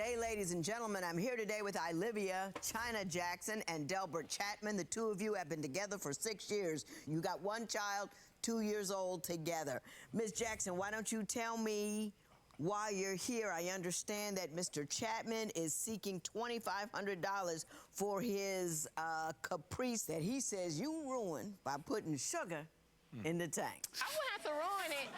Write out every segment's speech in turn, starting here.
Hey, ladies and gentlemen, I'm here today with Olivia China Jackson and Delbert Chapman. The two of you have been together for 6 years. You got one child, 2 years old together. Ms. Jackson, why don't you tell me why you're here? I understand that Mr. Chapman is seeking $2,500 for his caprice that he says you ruined by putting sugar in the tank. I wouldn't have to ruin it.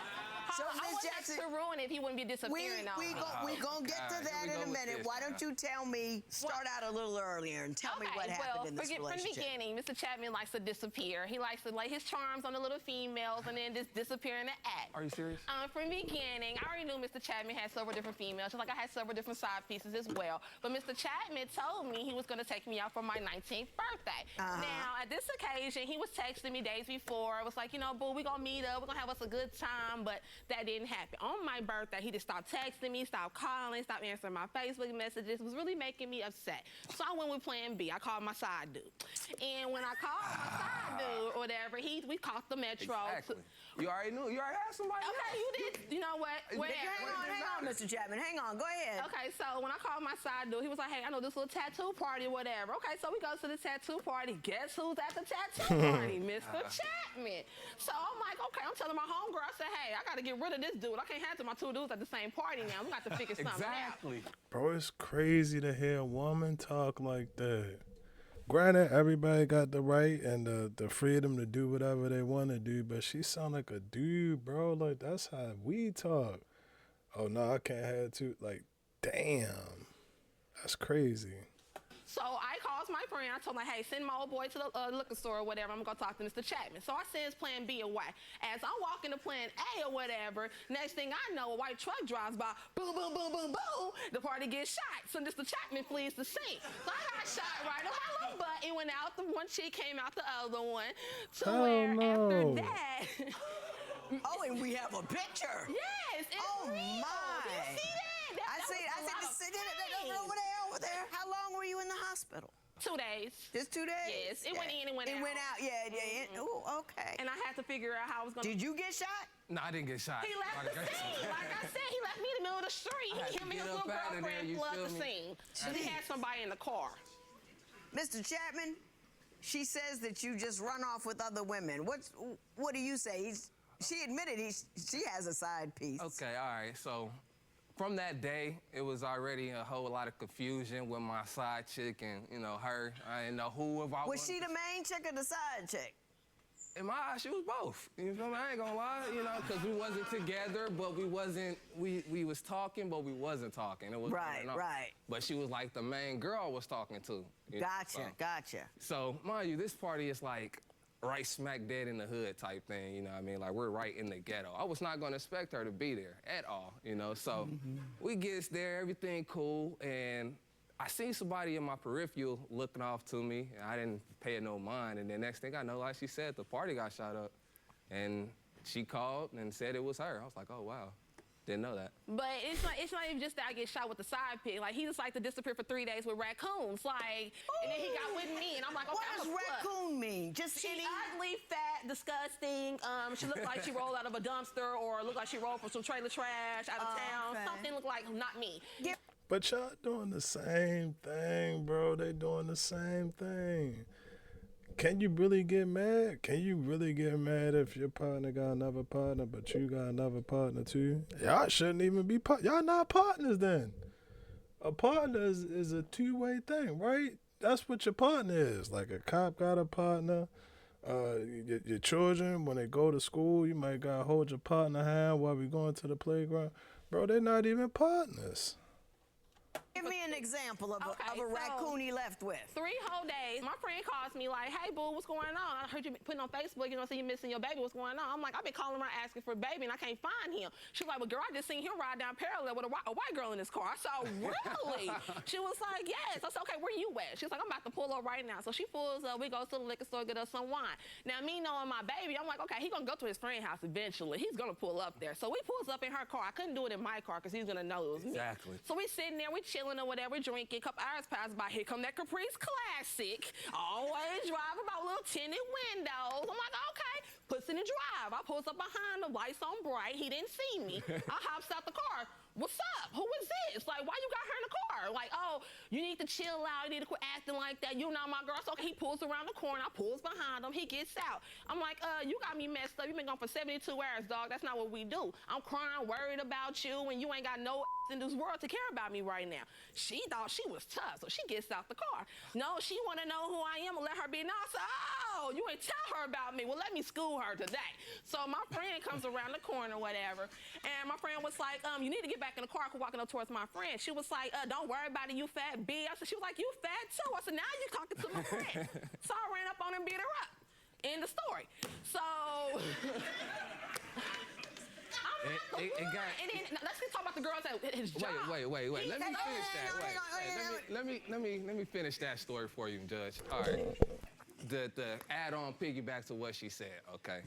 So, I Ms. wouldn't Jackson, have to ruin it if he wouldn't be disappearing on me. We gonna get to that in a minute. Why don't you tell me, start out a little earlier and tell me what happened in this relationship. From the beginning, Mr. Chapman likes to disappear. He likes to lay his charms on the little females and then just disappear in the act. Are you serious? From the beginning, I already knew Mr. Chapman had several different females, just like I had several different side pieces as well. But Mr. Chapman told me he was going to take me out for my 19th birthday. Now, at this occasion, he was texting me days before. I was like, you know, boo, we're going to meet up. We're going to have us a good time. But that didn't happen. On my birthday, he just stopped texting me, stopped calling, stopped answering my Facebook messages. It was really making me upset. So I went with plan B. I called my side dude. And when I called my side dude or whatever, we caught the metro. Exactly. You already knew. You already had somebody else. Okay, you did. You know what? Hang on, Mr. Chapman. Hang on. Go ahead. Okay, so when I called my side dude, he was like, hey, I know this little tattoo party or whatever. Okay, so we go to the tattoo party. Guess who's at the tattoo party? Mr. Chapman. So I'm like, okay, I'm telling my homegirl, I said, hey, I got to get rid of this dude. I can't have my two dudes at the same party now. We got to figure something Exactly. out. Bro, it's crazy to hear a woman talk like that. Granted, everybody got the right and the freedom to do whatever they want to do, but she sound like a dude, bro. Like, that's how we talk. Oh, no, I can't have two. Like, damn. That's crazy. So I called my friend. I told him, hey, send my old boy to the liquor store or whatever. I'm going to go talk to Mr. Chapman. So I sends plan B away. As I'm walking to plan A or whatever, next thing I know, a white truck drives by. Boom, boom, boom, boom, boom. The party gets shot. So Mr. Chapman flees the scene. So I got shot right on my little butt. It went out. The one cheek came out the other one. To where after that... Oh, and we have a picture. Yes, it's Oh, real. my. Did you see that? I see it over there. How long were you in the hospital? 2 days. Just 2 days? Yes, it went in and went out. It went out, yeah. Oh, okay. And I had to figure out how I was going to... Did you get shot? No, I didn't get shot. He left the scene. Like I said, he left me in the middle of the street. Him and his little girlfriend flooded the scene. And he had somebody in the car. Mr. Chapman, she says that you just run off with other women. What do you say? She admitted she has a side piece. Okay, all right. So from that day, it was already a whole lot of confusion with my side chick and, you know, her. I didn't know who if I Was she the main chick or the side chick? In my eyes, she was both. You feel me? I ain't gonna lie, you know, because we wasn't together, but we was talking, but we wasn't talking. It was right. But she was like the main girl I was talking to. Gotcha. So, mind you, this party is like right smack dead in the hood type thing, you know what I mean? Like, we're right in the ghetto. I was not gonna expect her to be there at all, you know? So, we gets there, everything cool, and I seen somebody in my peripheral looking off to me, and I didn't pay it no mind, and the next thing I know, like she said, the party got shot up, and she called and said it was her. I was like, oh, wow. Didn't know that. But it's not even just that I get shot with the side pick. Like, he just like to disappear for 3 days with raccoons. Like, and then he got with me, and I'm like, okay, what does raccoon mean? Just She's ugly, fat, disgusting. She looked like she rolled out of a dumpster or looked like she rolled from some trailer trash out of town. Okay. Something looked like not me. But y'all doing the same thing, bro. They doing the same thing. Can you really get mad? Can you really get mad if your partner got another partner, but you got another partner too? Y'all shouldn't even be y'all not partners then. A partner is a two-way thing, right? That's what your partner is. Like a cop got a partner. Your children, when they go to school, you might gotta hold your partner hand while we going to the playground. Bro, they're not even partners. Give me an example of a raccoon he left with. 3 whole days. My friend calls me like, hey, boo, what's going on? I heard you putting on Facebook, you know, so you missing your baby. What's going on? I'm like, I've been calling around asking for a baby, and I can't find him. She's like, well, girl, I just seen him ride down parallel with a white girl in his car. I said, really? She was like, yes. I said, okay, where you at? She's like, I'm about to pull up right now. So she pulls up. We go to the liquor store, get us some wine. Now, me knowing my baby, I'm like, okay, he's going to go to his friend's house eventually. He's going to pull up there. So we pulls up in her car. I couldn't do it in my car because he's going to know it was me. Exactly. So we sitting there, we chilling or whatever, drinking. A couple hours pass by. Here come that Caprice Classic. Always drive about little tinted windows. I'm like, okay. Puts in the drive. I pulls up behind him, lights on bright. He didn't see me. I hops out the car. What's up? Who is this? Like, why you got her in the car? You need to chill out. You need to quit acting like that. You know my girl. So he pulls around the corner. I pulls behind him. He gets out. I'm like, you got me messed up. You've been gone for 72 hours, dog. That's not what we do. I'm crying, worried about you, and you ain't got no in this world to care about me right now. She thought she was tough, so she gets out the car. No, she want to know who I am and let her be nice. Oh, you ain't tell her about me. Well, let me school her today. So my friend comes around the corner, whatever, and my friend was like, you need to get back in the car. Walking up towards my friend. She was like, don't worry about it, you fat B. She was like, you fat too. I said, now you're talking to my friend. So I ran up on her and beat her up. End of story. So and then let's talk about the girls at his job. Wait. Let me finish that. Let me finish that story for you, Judge. All right. The add-on piggyback to what she said, okay?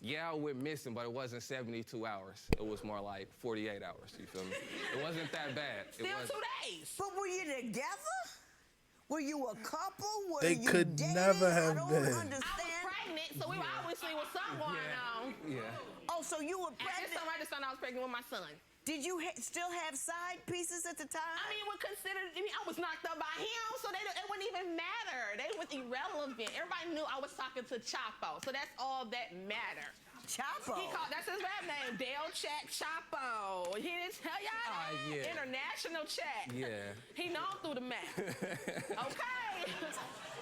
Yeah, I went missing, but it wasn't 72 hours. It was more like 48 hours, you feel me? It wasn't that bad. Still 2 days. But were you together? Were you a couple? Were They you could dating? never have I don't been. understand. I was pregnant, so we obviously was something going on. Yeah. Oh, so you were At this pregnant? time, I just found out I was pregnant with my son. Did you still have side pieces at the time? I mean, I was knocked up by him, so it wouldn't even matter. They was irrelevant. Everybody knew I was talking to Chapo, so that's all that mattered. Chapo. That's his rap name, Dale Chat Chapo. He didn't tell y'all that? Yeah. International chat. Yeah. He known through the map. Okay.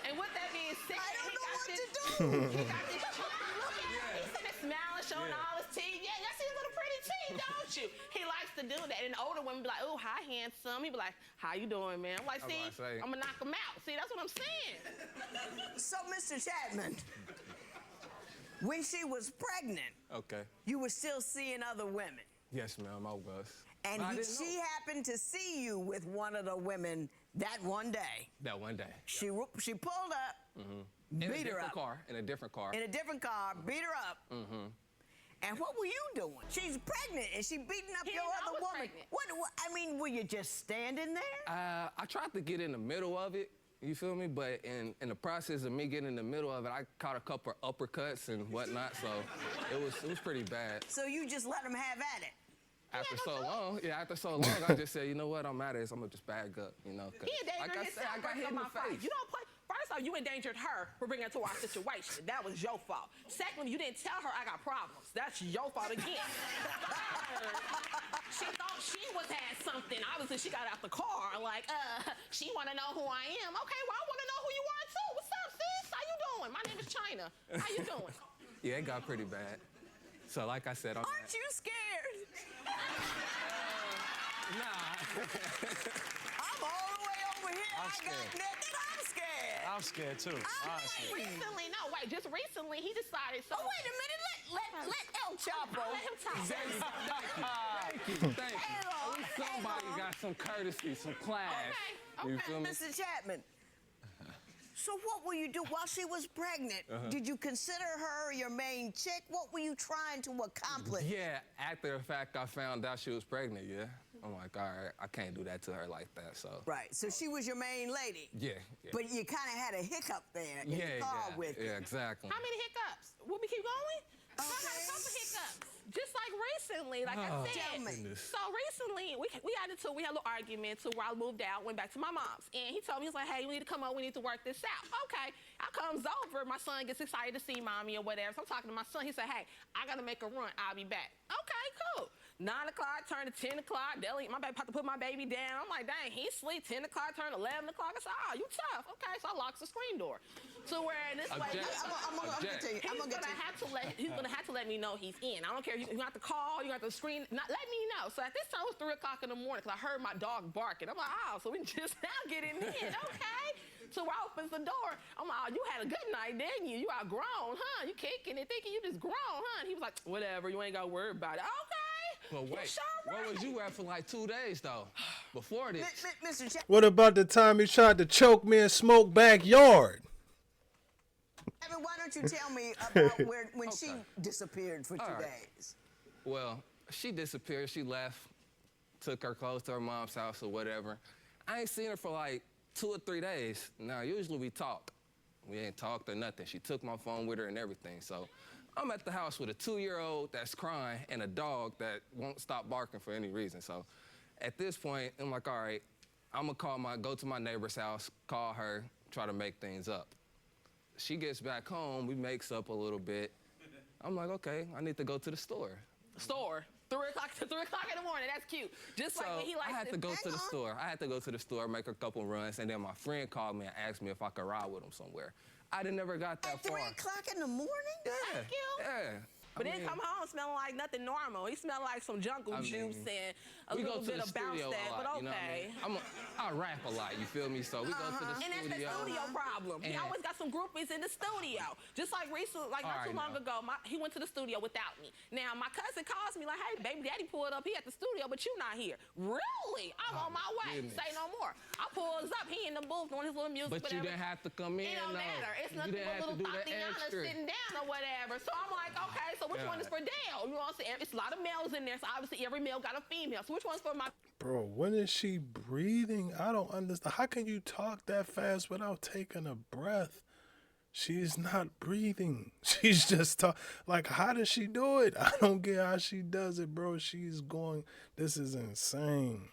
And with that being said, I don't know what to do. He got this He's sitting smiling, showing all his teeth. Yeah, y'all see his little pretty teeth, don't you? He likes to do that. And older women be like, oh, hi, handsome. He be like, how you doing, man? I'm like, see, I'm going to knock him out. See, that's what I'm saying. So, Mr. Chapman, when she was pregnant, Okay. you were still seeing other women. Yes, ma'am, I was. And she happened to see you with one of the women that one day. That one day. She pulled up, beat her up. In a different car. In a different car, beat her up. And what were you doing? She's pregnant and she beating up your other woman. What? I mean, were you just standing there? I tried to get in the middle of it. You feel me? But in the process of me getting in the middle of it, I caught a couple of uppercuts and whatnot. So it was pretty bad. So you just let them have at it. After so long, I just said, you know what? I'm at it. So I'm gonna just bag up, you know. He endangered himself. I got hit in the face. You don't play. First off, you endangered her for bringing her to our situation. That was your fault. Secondly, you didn't tell her I got problems. That's your fault again. She thought she had something. Obviously, she got out the car. Like, she want to know who I am. Okay, well, I want to know who you are too. What's up, sis? How you doing? My name is China. How you doing? Yeah, it got pretty bad. So, like I said, Aren't you scared? Nah. I'm all the way over here. I got naked. I'm scared. I'm scared too. Honestly. Just recently, he decided. So wait a minute. Let El Chapo. Let him talk. Thank you. Somebody got some courtesy, some class. Okay. You feel me? Mr. Chapman. So what will you do while she was pregnant? Did you consider her your main chick? What were you trying to accomplish? Yeah, after the fact I found out she was pregnant, yeah. I'm like, all right, I can't do that to her like that, so. Right, so she was your main lady. Yeah. But you kind of had a hiccup there in the car with you. Yeah, exactly. How many hiccups? Will we keep going? I had a couple hiccups. Just like recently, like I said. So recently, we had a little argument to where I moved out, went back to my mom's. And he told me, he's like, hey, you need to come over, we need to work this out. Okay, I comes over, my son gets excited to see mommy or whatever. So I'm talking to my son, he said, hey, I gotta make a run, I'll be back. Okay, cool. 9 o'clock turned to 10 o'clock. My baby about to put my baby down. I'm like, dang, he sleep. 10 o'clock turned 11 o'clock. I said, oh, you tough. Okay, so I locks the screen door. To where this way, I'm gonna tell you. He's gonna have to let me know he's in. I don't care if you got to call, you got to screen. Let me know. So at this time it was 3 o'clock in the morning because I heard my dog barking. I'm like, oh, so we just now getting in. Okay. So I opens the door. I'm like, oh, you had a good night, didn't you? You are grown, huh? You kicking and thinking you just grown, huh? And he was like, whatever. You ain't got to worry about it. Okay. Well, wait, where was you at for like 2 days, though, before this? Mr. Chapman. What about the time he tried to choke me in Smoke Backyard? Why don't you tell me about when she disappeared for 2 days? Well, she disappeared. She left, took her clothes to her mom's house or whatever. I ain't seen her for like 2 or 3 days. Now, usually we talk. We ain't talked or nothing. She took my phone with her and everything, so I'm at the house with a 2-year-old that's crying and a dog that won't stop barking for any reason. So at this point, I'm like, all right, I'm gonna go to my neighbor's house, call her, try to make things up. She gets back home, we makes up a little bit. I'm like, okay, I need to go to the store. Store. 3 o'clock in the morning. That's cute. Just like when he likes I had to go to the store. I had to go to the store, make a couple runs, and then my friend called me and asked me if I could ride with him somewhere. I never got that far. At 3 o'clock in the morning? Yeah. That's cute. Yeah. But then come home smelling like nothing normal. He smelled like some jungle juice and a little bit of bounce that, but okay. You know what I mean? I rap a lot, you feel me? So we go to the studio. And that's the studio problem. He always got some groupies in the studio. Just like recently, like not too long ago, he went to the studio without me. Now, my cousin calls me like, hey, baby daddy pulled up. He at the studio, but you not here. Really? I'm on my way. Goodness. Say no more. I pulls up. He in the booth doing his little music, But whatever. you didn't have to come in, It don't matter. It's nothing but little Tatiana sitting down or whatever. So I'm like, okay, so which one is for Dale? You know what I'm saying? It's a lot of males in there, so obviously every male got a female. So which one's for my... Bro, when is she breathing? I don't understand. How can you talk that fast without taking a breath? She's not breathing. She's just like, how does she do it? I don't get how she does it, bro. She's going, this is insane.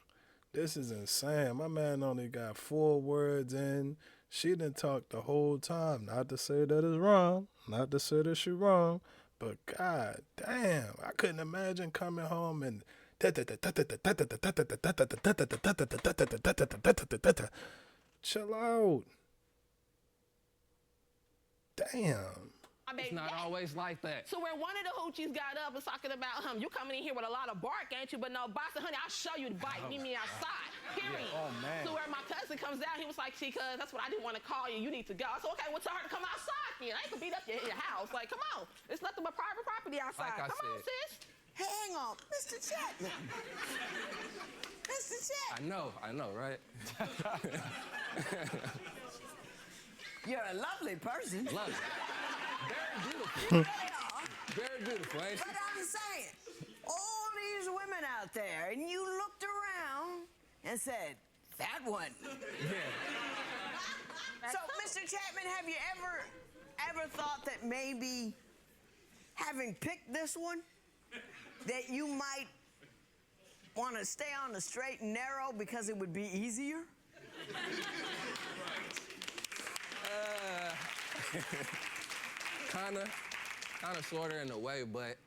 This is insane. My man only got 4 words in. She didn't talk the whole time. Not to say that it's wrong. Not to say that she's wrong. But God damn, I couldn't imagine coming home and chill out. Damn. It's not always like that. So when one of the hoochies got up and talking about you coming in here with a lot of bark, ain't you? But no, boss, honey, I'll show you the bite. Meet me outside. Period. Oh, man. So where my cousin comes down, he was like, see, cuz that's what I didn't want to call you. You need to go. I said, okay, well, tell her to come outside then. I ain't gonna beat up your house. Like, come on. It's nothing but private property outside. Like I come on, said. sis. Hang on, Mr. Chapman. Mr. Chapman. I know, right? You're a lovely person. Love it. Very beautiful. Very beautiful, ain't But I'm saying, all these women out there, and you looked around and said, that one. So, Mr. Chapman, have you ever thought that maybe having picked this one, that you might want to stay on the straight and narrow because it would be easier? Kinda, sorta in a way, but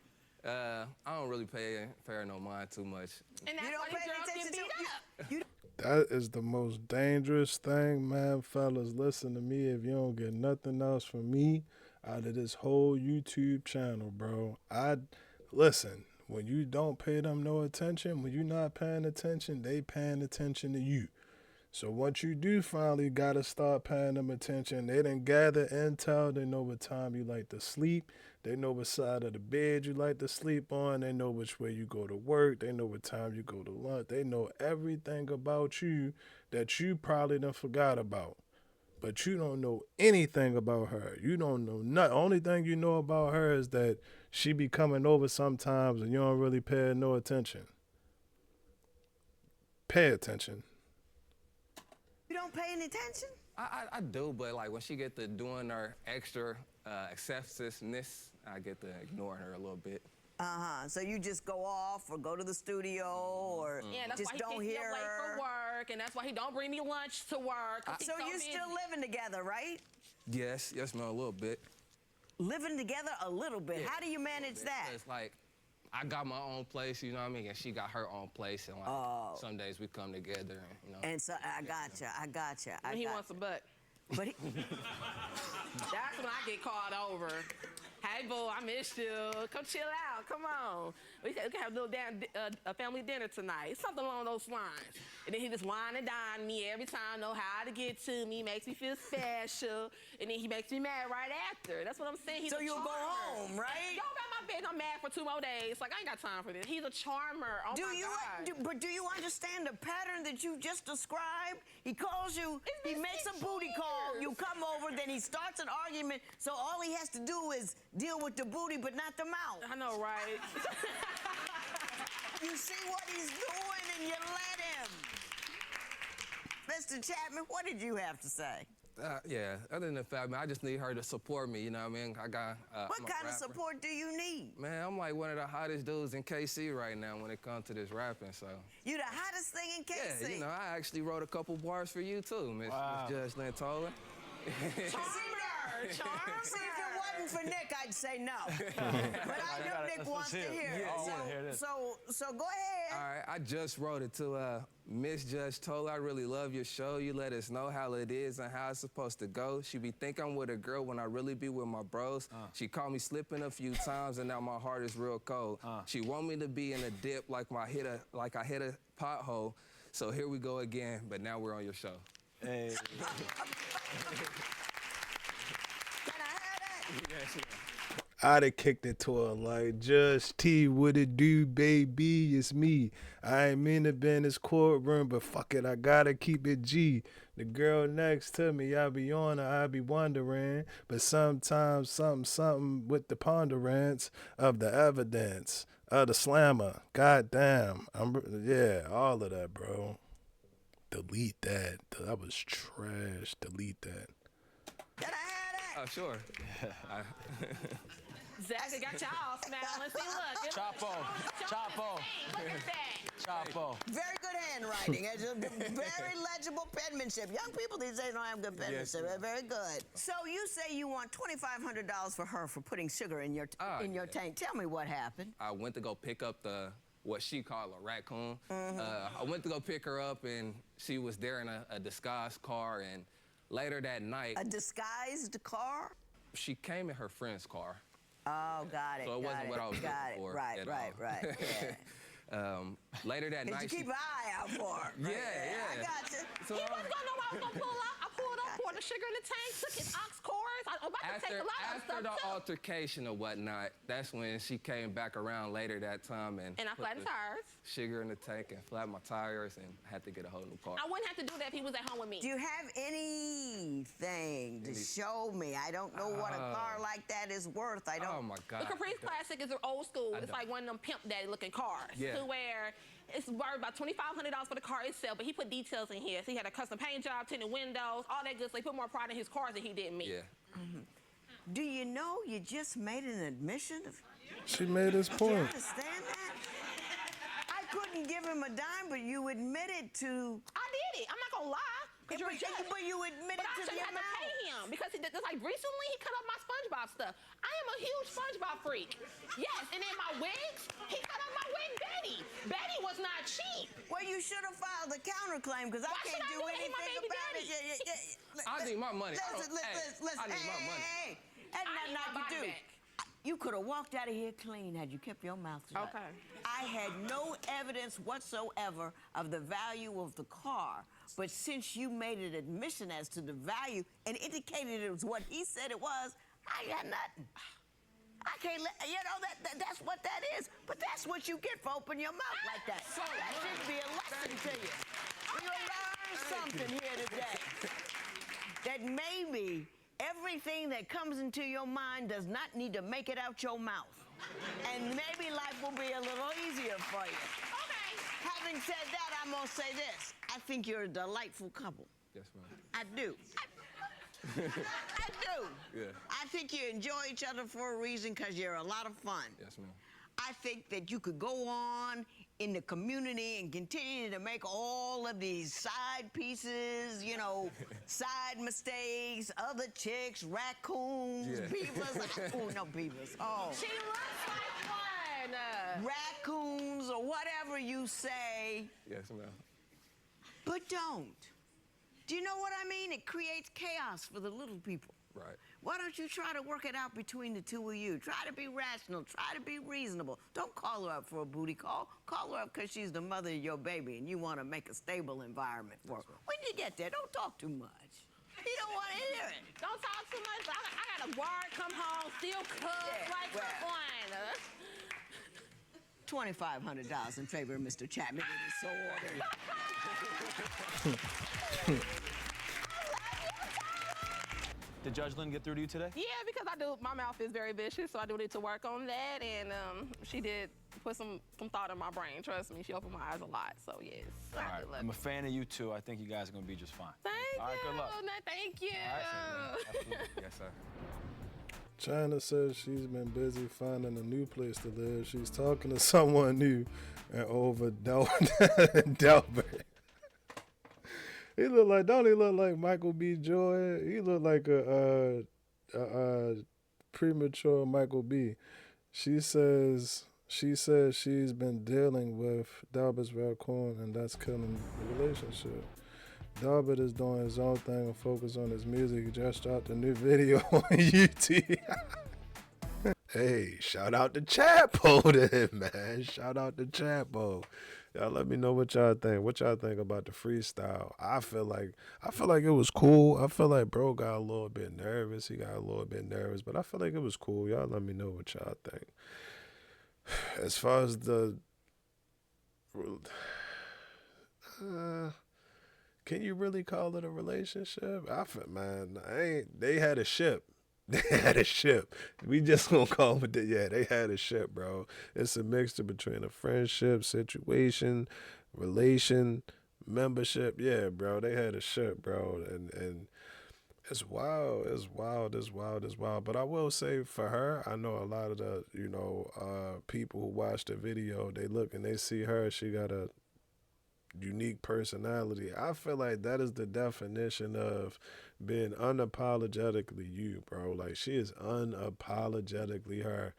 I don't really pay her no mind too much. And that's You why don't these pay girls attention get to beat up. you. That is the most dangerous thing, man. Fellas, listen to me. If you don't get nothing else from me out of this whole YouTube channel, bro, listen, when you don't pay them no attention, when you're not paying attention, they paying attention to you. So once you do finally gotta start paying them attention, they done gather intel. They know what time you like to sleep. They know what side of the bed you like to sleep on. They know which way you go to work. They know what time you go to lunch. They know everything about you that you probably done forgot about. But you don't know anything about her. You don't know nothing. Only thing you know about her is that she be coming over sometimes and you don't really pay no attention. Pay attention. You don't pay any attention? I do, but like when she get to doing her extra excessiveness, I get to ignore her a little bit. So you just go off or go to the studio or Yeah, that's just why don't he hear gets me up late her. for work, and that's why he don't bring me lunch to work. So you're still living together, right? Yes, man, a little bit. Living together a little bit. Yeah, How do you manage that? It's like I got my own place, you know what I mean, and she got her own place, and like some days we come together, and you know. And so I gotcha. And he wants a butt. But he, That's when I get called over. Hey, boo, I missed you. Come chill out. Come on. We can have a little a family dinner tonight. Something along those lines. And then he just whine and dine me every time, know how to get to me, makes me feel special. And then he makes me mad right after. That's what I'm saying. He's so a you'll go charmer. home, right? Y'all got my bed. I'm mad for 2 more days. Like, I ain't got time for this. He's a charmer. Oh, my God. But do you understand the pattern that you just described? He calls you, It's he been makes a 6 booty call, years. you come over, then he starts an argument, so all he has to do is deal with the booty but not the mouth. I know, right? You see what he's doing and you let him. Mr. Chapman, what did you have to say? Yeah, other than the fact, man, I just need her to support me, you know what I mean? I got, What I'm a kind of rapper. support do you need? Man, I'm like one of the hottest dudes in KC right now when it comes to this rapping, so. You the hottest thing in KC. Yeah, you know, I actually wrote a couple bars for you too, Miss Judge Lynn Toller. Charmer! See, if it wasn't for Nick, I'd say no. But I know Nick wants to hear it. I want to hear this. So go ahead. All right, I just wrote it to Miss Judge Toller. I really love your show. You let us know how it is and how it's supposed to go. She be think I'm with a girl when I really be with my bros. She caught me slipping a few times and now my heart is real cold. She want me to be in a dip like I hit a pothole. So here we go again, but now we're on your show. Hey. Can I have that? Yes, I'd have kicked it to her like, Judge T, what it do, baby? It's me. I ain't mean to be in this courtroom, but fuck it, I gotta keep it G. The girl next to me, I be on her, I be wondering, but sometimes something with the ponderance of the evidence of the slammer. Goddamn, yeah, all of that, bro. Delete that. That was trash. Delete that. Can I have that? oh, sure. Zach, I got y'all smiling. See, look. Chapo. Chapo. Look at that. Chapo. Very good handwriting. It's a very legible penmanship. Young people these days don't have good penmanship. ma'am. Very good. So you say you want $2,500 for her for putting sugar in your tank. Tell me what happened. I went to go pick up what she called a raccoon. I went to go pick her up, and she was there in a disguised car. And later that night, A disguised car? she came in her friend's car. Oh, got it. So it wasn't what I was got looking it. for Right, at right, all. right. Yeah. Later that Did night, you she keep an eye out for her? Yeah, I yeah. got you. So, He wasn't gonna know I was gonna pull up. I pulled up, poured the sugar in the tank, took his ox cords. I was about to take a lot of after the stuff too. altercation or whatnot, that's when she came back around later that time and And I put flattened the tires. sugar in the tank and flattened my tires and had to get a whole new car. I wouldn't have to do that if he was at home with me. Do you have anything to show me? I don't know what a car like that is worth. I don't. Oh my God. The Caprice Classic is an old school. It's like one of them pimp daddy looking cars. Yeah. To where it's worth about $2,500 for the car itself, but he put details in here. So he had a custom paint job, tinted windows, all that good. So he put more pride in his cars than he did me. Yeah. Do you know you just made an admission? She made his Do you point. understand that? I couldn't give him a dime, but you admitted to. I did it. I'm not gonna lie. But you admitted But I to the shouldn't have to amount. pay him because just like recently he cut up my SpongeBob stuff. I am a huge SpongeBob freak. Yes, and then my wigs, he cut up my wig Betty. Betty was not cheap. Well, you should have filed a counterclaim because I Why can't should I do do that? He my anything baby about it. daddy. I need my money. Listen. I need my money. Hey, that's I not need my nothing to do. body back. You could have walked out of here clean had you kept your mouth shut. Okay. I had no evidence whatsoever of the value of the car, but since you made an admission as to the value and indicated it was what he said it was, I got nothing. I can't let, that's what that is. But that's what you get for opening your mouth like that. That should be a lesson to you. You learn something here today. That maybe everything that comes into your mind does not need to make it out your mouth. And maybe life will be a little easier for you. Okay. Having said that, I'm gonna say this. I think you're a delightful couple. Yes, ma'am. I do. I do. Yeah. I think you enjoy each other for a reason because you're a lot of fun. Yes, ma'am. I think that you could go on in the community and continue to make all of these side pieces, side mistakes, other chicks, raccoons, Yeah. beavers. Oh, no beavers. Oh. She looks like one. Raccoons or whatever you say, Yes, ma'am. but don't. Do you know what I mean? It creates chaos for the little people. Right. Why don't you try to work it out between the two of you? Try to be rational. Try to be reasonable. Don't call her up for a booty call. Call her up because she's the mother of your baby and you want to make a stable environment for her. When you get there, don't talk too much. You don't want to hear it. Don't talk too much. I got a word, come home, still cook, Yeah, like well. come on. $2,500 in favor of Mr. Chapman. It is so ordered. Did Judge Lynn get through to you today? Yeah, because my mouth is very vicious, so I do need to work on that. And she did put some thought in my brain. Trust me, she opened my eyes a lot. So yes, All I right, do love I'm a it. fan of you too. I think you guys are gonna be just fine. Thank All right, you. good luck. No, thank you. Absolutely. Yes, sir. China says she's been busy finding a new place to live. She's talking to someone new and over Delbert. He look like, don't he look like Michael B. Jordan? He look like a premature Michael B. She says she's been dealing with Delbert's raccoon and that's killing the relationship. Delbert is doing his own thing and focus on his music. He just dropped a new video on YouTube. Hey, shout out to Chapo then, man. Shout out to Chapo. Y'all let me know what y'all think. What y'all think about the freestyle? I feel like it was cool. I feel like bro got a little bit nervous. He got a little bit nervous, but I feel like it was cool. Y'all let me know what y'all think. As far as the can you really call it a relationship? They had a ship. They had a ship. We just gonna call it that. Yeah, they had a ship, bro. It's a mixture between a friendship, situation, relation, membership. Yeah, bro. They had a ship, bro. And it's wild. It's wild. It's wild. It's wild. But I will say for her, I know a lot of the, people who watch the video, they look and they see her. She got a unique personality. I feel like that is the definition of being unapologetically you, bro. Like she is unapologetically her.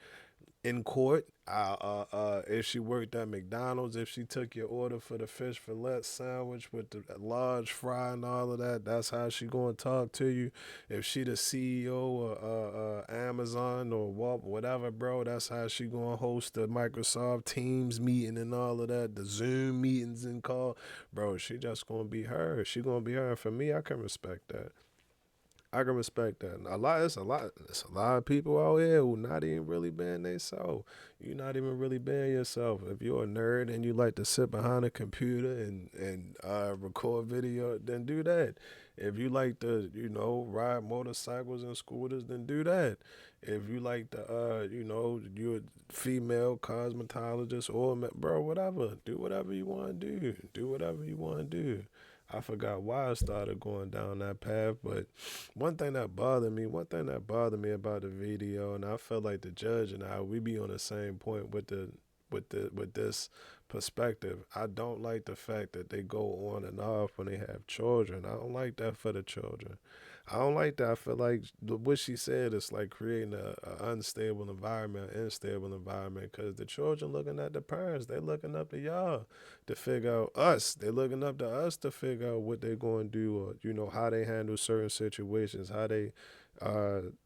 In court, if she worked at McDonald's, if she took your order for the fish fillet sandwich with the large fry and all of that, that's how she gonna talk to you. If she the CEO of Amazon or whatever, bro, that's how she gonna host the Microsoft Teams meeting and all of that, the Zoom meetings and call. Bro, she just gonna be her. She gonna be her. And for me, I can respect that. I can respect that. It's a lot of people out here who not even really being themselves. You're not even really being yourself. If you're a nerd and you like to sit behind a computer and record video, then do that. If you like to, ride motorcycles and scooters, then do that. If you like to, you're a female cosmetologist or, bro, whatever. Do whatever you want to do. Do whatever you want to do. I forgot why I started going down that path, but one thing that bothered me about the video, and I felt like the judge and we be on the same point with this perspective. I don't like the fact that they go on and off when they have children. I don't like that for the children. I don't like that. I feel like what she said is like creating an unstable environment, unstable environment, because the children looking at the parents. They looking up to y'all to figure out us. They looking up to us to figure out what they're going to do or, how they handle certain situations, how they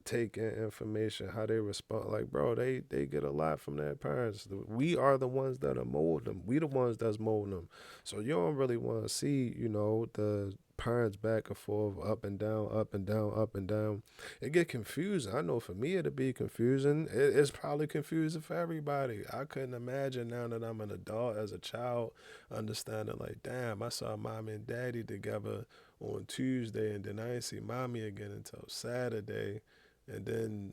take in information, how they respond. Like, bro, they get a lot from their parents. We are the ones that are molding them. We the ones that's molding them. So you don't really want to see, the parents back and forth, up and down, up and down, up and down. It get confusing. I know for me it'd be confusing. It's probably confusing for everybody. I couldn't imagine now that I'm an adult as a child understanding like, damn, I saw mommy and daddy together on Tuesday and then I didn't see mommy again until Saturday, and then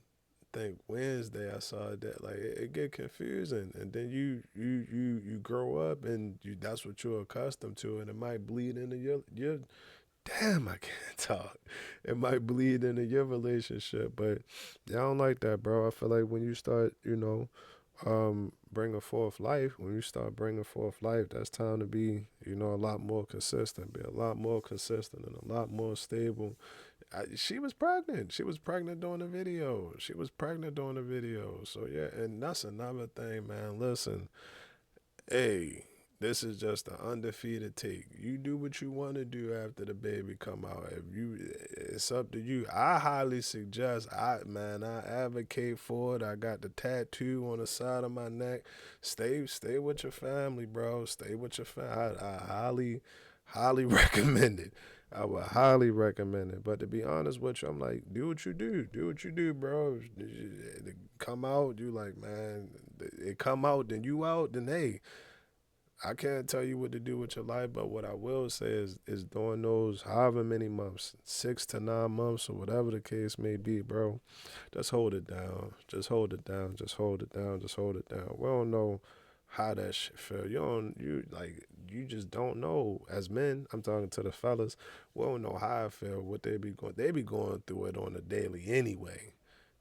think Wednesday I saw that. Like it get confusing, and then you grow up and that's what you're accustomed to, and it might bleed into your damn, I can't talk. It might bleed into your relationship, but I don't like that, bro. I feel like when you start, bringing forth life, that's time to be, a lot more consistent, be a lot more consistent and a lot more stable. She was pregnant. She was pregnant during the video. So, yeah, and that's another thing, man. Listen, hey, this is just an undefeated take. You do what you want to do after the baby come out. It's up to you. I highly suggest, I advocate for it. I got the tattoo on the side of my neck. Stay with your family, bro. Stay with your family. I highly recommend it. I would highly recommend it. But to be honest with you, I'm like, do what you do. Do what you do, bro. It come out, you like, man, it come out, then you out, then hey, I can't tell you what to do with your life, but what I will say is during those however many months, 6 to 9 months or whatever the case may be, bro, just hold it down. Just hold it down. Just hold it down. Just hold it down. We don't know how that shit feel. You just don't know. As men, I'm talking to the fellas, we don't know how I feel, what they be going. They be going through it on a daily anyway.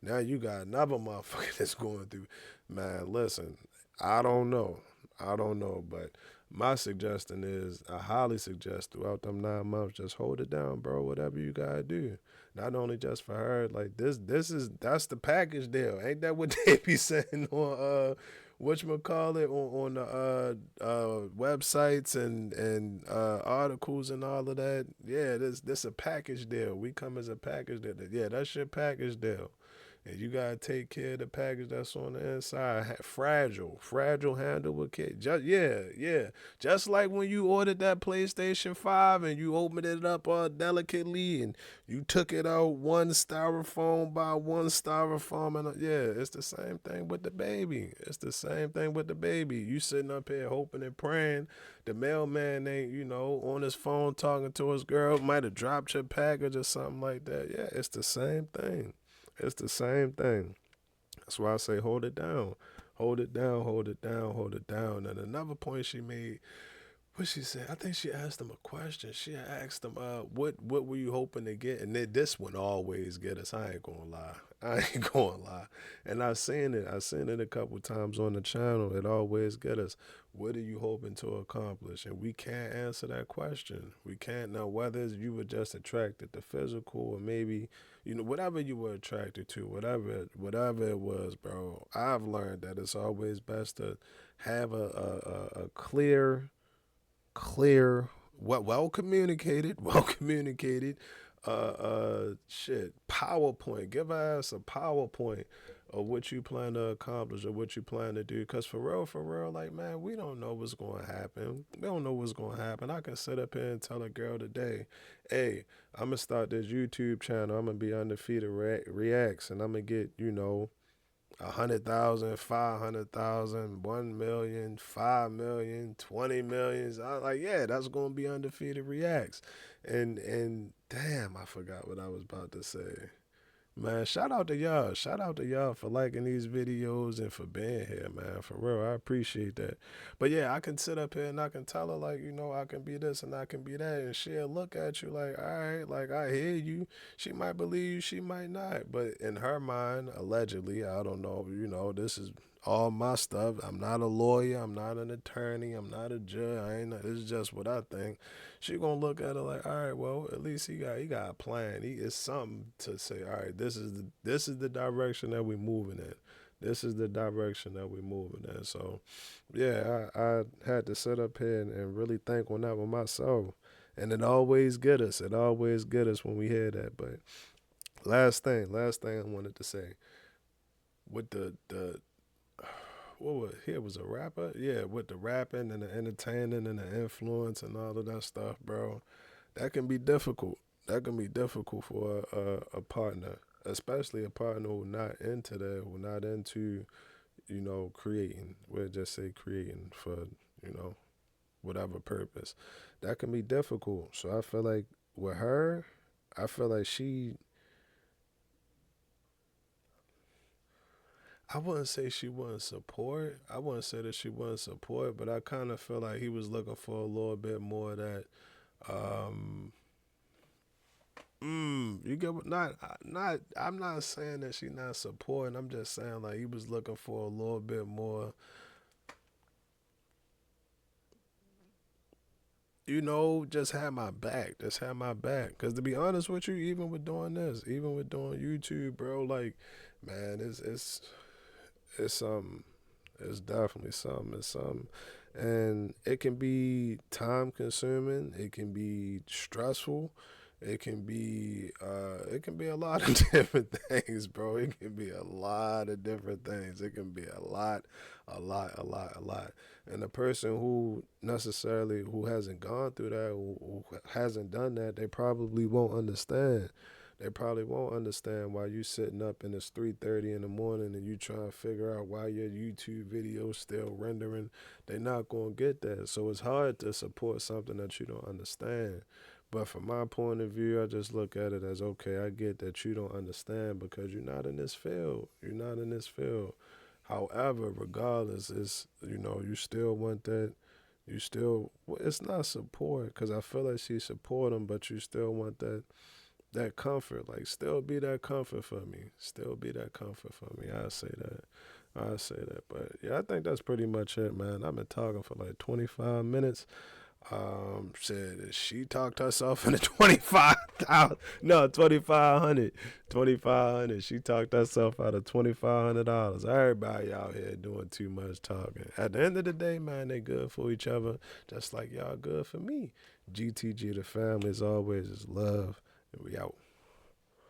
Now you got another motherfucker that's going through. Man, listen, I don't know. I don't know, but my suggestion is, I highly suggest throughout them 9 months, just hold it down, bro. Whatever you gotta do. Not only just for her, like that's the package deal. Ain't that what they be saying on whatchamacallit on the websites and articles and all of that? Yeah, this a package deal. We come as a package deal. Yeah, that's your package deal. And you gotta take care of the package that's on the inside. Fragile handle with kid. Yeah. Just like when you ordered that PlayStation 5 and you opened it up all delicately and you took it out one styrofoam by one styrofoam, and yeah, it's the same thing with the baby. It's the same thing with the baby. You sitting up here hoping and praying the mailman ain't, on his phone talking to his girl, might have dropped your package or something like that. Yeah, it's the same thing. It's the same thing. That's why I say hold it down. Hold it down, hold it down, hold it down. And another point she made, what she said, I think she asked him a question. She asked him, what were you hoping to get? And this one always get us. I ain't gonna lie. And I've seen it a couple times on the channel. It always get us. What are you hoping to accomplish? And we can't answer that question. We can't. Now, whether you were just attracted to physical or maybe, whatever you were attracted to, whatever it was, bro, I've learned that it's always best to have a clear, well communicated, PowerPoint. Give us a PowerPoint of what you plan to accomplish or what you plan to do. Because for real, like, man, we don't know what's going to happen. We don't know what's going to happen. I can sit up here and tell a girl today, hey, I'm going to start this YouTube channel. I'm going to be Undefeated Reacts, and I'm going to get, 100,000, 500,000, 1 million, 5 million, 20 millions. I was like, yeah, that's gonna be Undefeated Reacts. And damn, I forgot what I was about to say. Man, shout out to y'all. Shout out to y'all for liking these videos and for being here, man. For real, I appreciate that. But yeah, I can sit up here and I can tell her, like, I can be this and I can be that. And she'll look at you like, all right, like, I hear you. She might believe you, she might not. But in her mind, allegedly, I don't know, this is all my stuff. I'm not a lawyer. I'm not an attorney. I'm not a judge. This is just what I think. She gonna look at it like, all right, well, at least he got a plan. It's something to say, all right, this is the direction that we moving in. This is the direction that we moving in. So, yeah, I had to sit up here and really think on that with myself. And it always get us. It always get us when we hear that. But last thing I wanted to say, with the he was a rapper? Yeah, with the rapping and the entertaining and the influence and all of that stuff, bro. That can be difficult. That can be difficult for a partner, especially a partner who's not into that, who not into, creating. We'll just say creating for, whatever purpose. That can be difficult. So I feel like with her, I feel like I wouldn't say she wouldn't support. I wouldn't say that she wouldn't support, but I kind of feel like he was looking for a little bit more of that. You get what? I'm not saying that she not supporting. I'm just saying like he was looking for a little bit more. Just have my back. Just have my back. Because to be honest with you, even with doing this, even with doing YouTube, bro, like, man, it's something. It's definitely something. It's something. And it can be time consuming. It can be stressful. It can be a lot of different things, bro. It can be a lot of different things. It can be a lot. And the person who hasn't gone through that, who hasn't done that, they probably won't understand. They probably won't understand why you sitting up and it's 3:30 in the morning and you trying to figure out why your YouTube video is still rendering. They're not going to get that. So it's hard to support something that you don't understand. But from my point of view, I just look at it as, okay, I get that you don't understand because you're not in this field. You're not in this field. However, regardless, it's, you know, you still want that. You still, well, it's not support, because I feel like she support him, but you still want that comfort. Like, still be that comfort for me. Still be that comfort for me. I say that. I say that. But yeah, I think that's pretty much it, man. I've been talking for like 25 minutes. Said she talked herself into 25,000. No, 2,500. 2,500. She talked herself out of $2,500. Everybody out here doing too much talking. At the end of the day, man, they good for each other, just like y'all good for me. GTG, the family, as always, is love, and we out.